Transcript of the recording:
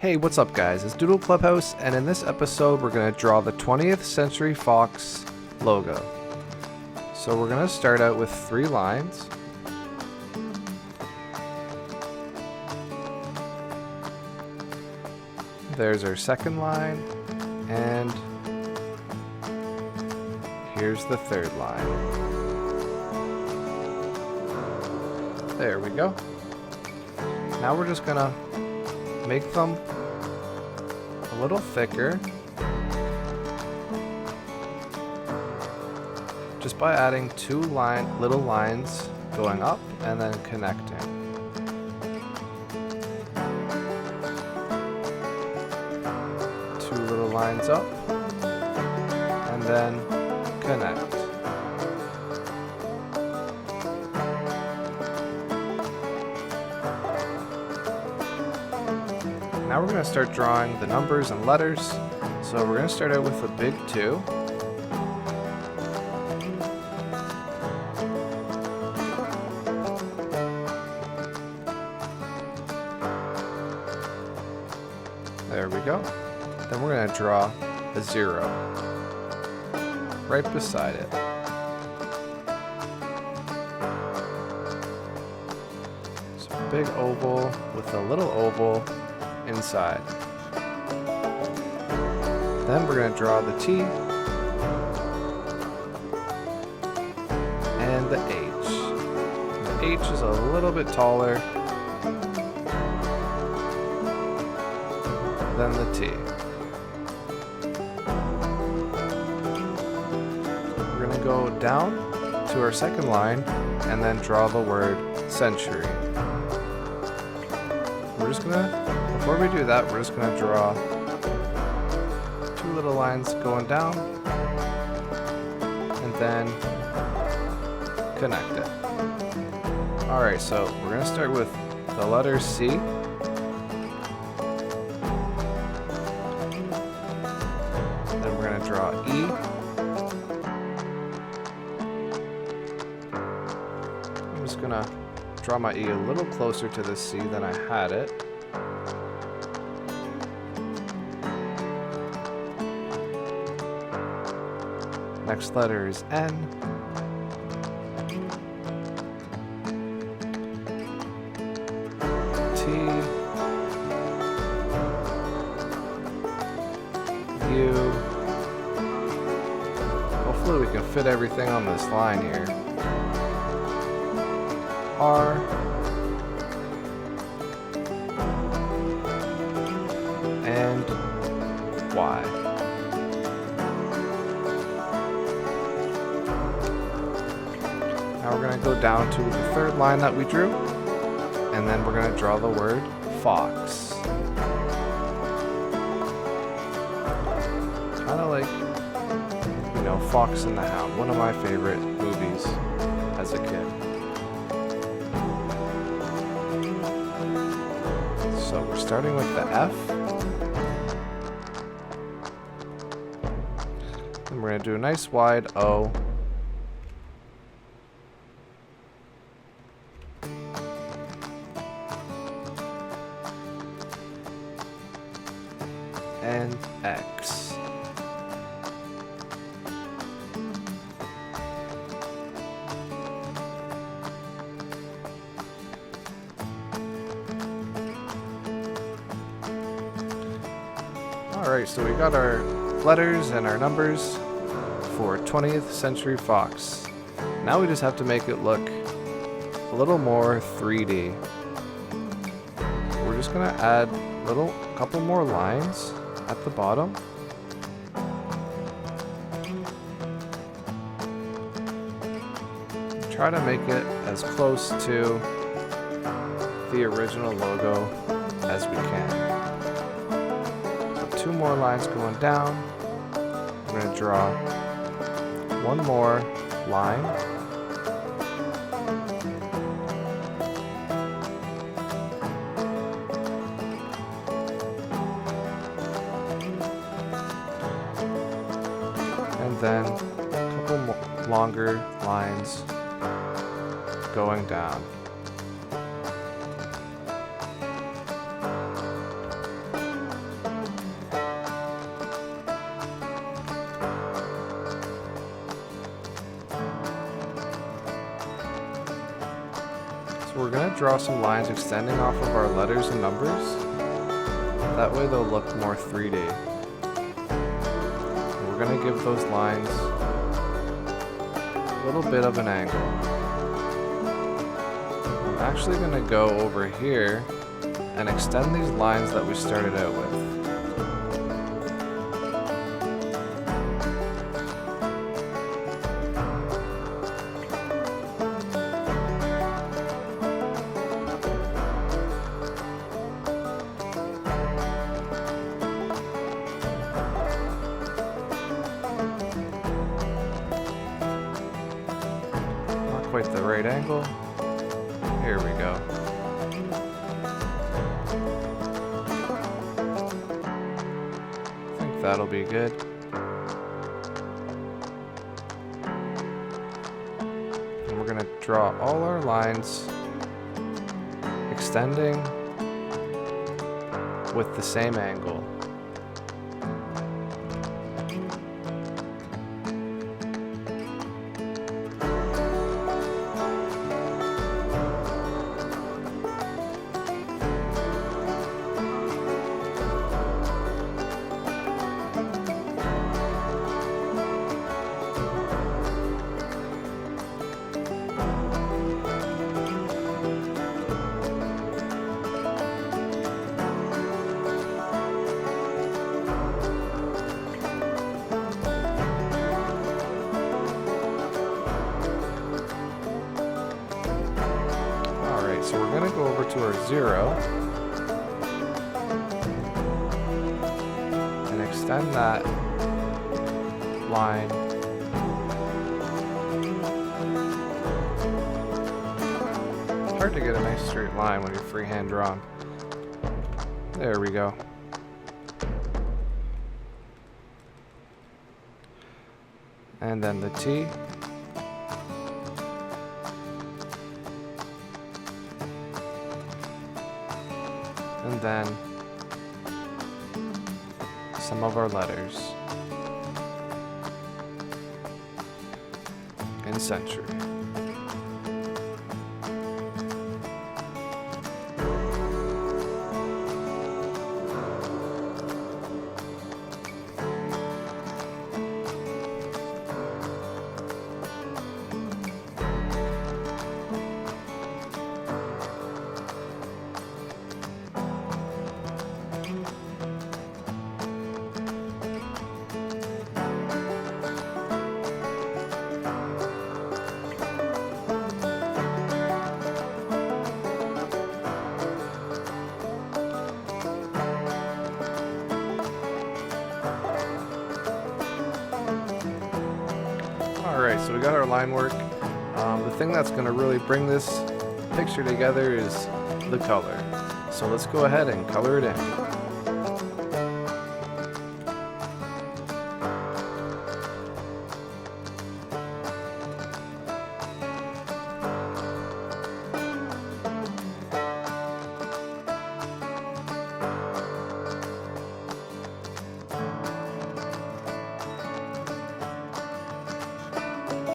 Hey, what's up guys? It's Doodle Clubhouse, and in this episode we're going to draw the 20th Century Fox logo. So we're going to start out with 3 lines. There's our second line, and here's the third line. There we go. Now we're just going to make them a little thicker just by adding 2 little lines going up and then connecting. Two little lines up and then connect. Now we're going to start drawing the numbers and letters. So we're going to start out with a big 2. There we go. Then we're going to draw a 0 right beside it. So a big oval with a little oval inside. Then we're going to draw the T and the H. The H is a little bit taller than the T. We're going to go down to our second line and then draw the word century. Before we do that, we're just going to draw 2 little lines going down and then connect it. Alright, so we're going to start with the letter C. Then we're going to draw E. I'm just going to draw my E a little closer to the C than I had it. Next letter is N. T. U. Hopefully we can fit everything on this line here. R. And Y. Now we're going to go down to the third line that we drew, and then we're going to draw the word fox. Kind of like, Fox and the Hound, one of my favorite movies as a kid. So we're starting with the F. And we're going to do a nice wide O. And X. Alright, so we got our letters and our numbers for 20th Century Fox. Now we just have to make it look a little more 3D. We're just going to add a couple more lines at the bottom. Try to make it as close to the original logo as we can. So 2 more lines going down. We're going to draw 1 more line. And then a couple longer lines going down. So we're going to draw some lines extending off of our letters and numbers. That way they'll look more 3D. And we're going to give those lines a little bit of an angle. I'm actually going to go over here and extend these lines that we started out with. Quite the right angle. Here we go. I think that'll be good. And we're gonna draw all our lines extending with the same angle. So we're going to go over to our 0 and extend that line It's hard to get a nice straight line when you're freehand drawing. There we go. And then the T. And then some of our letters in century. Alright, so we got our line work. The thing that's going to really bring this picture together is the color. So let's go ahead and color it in.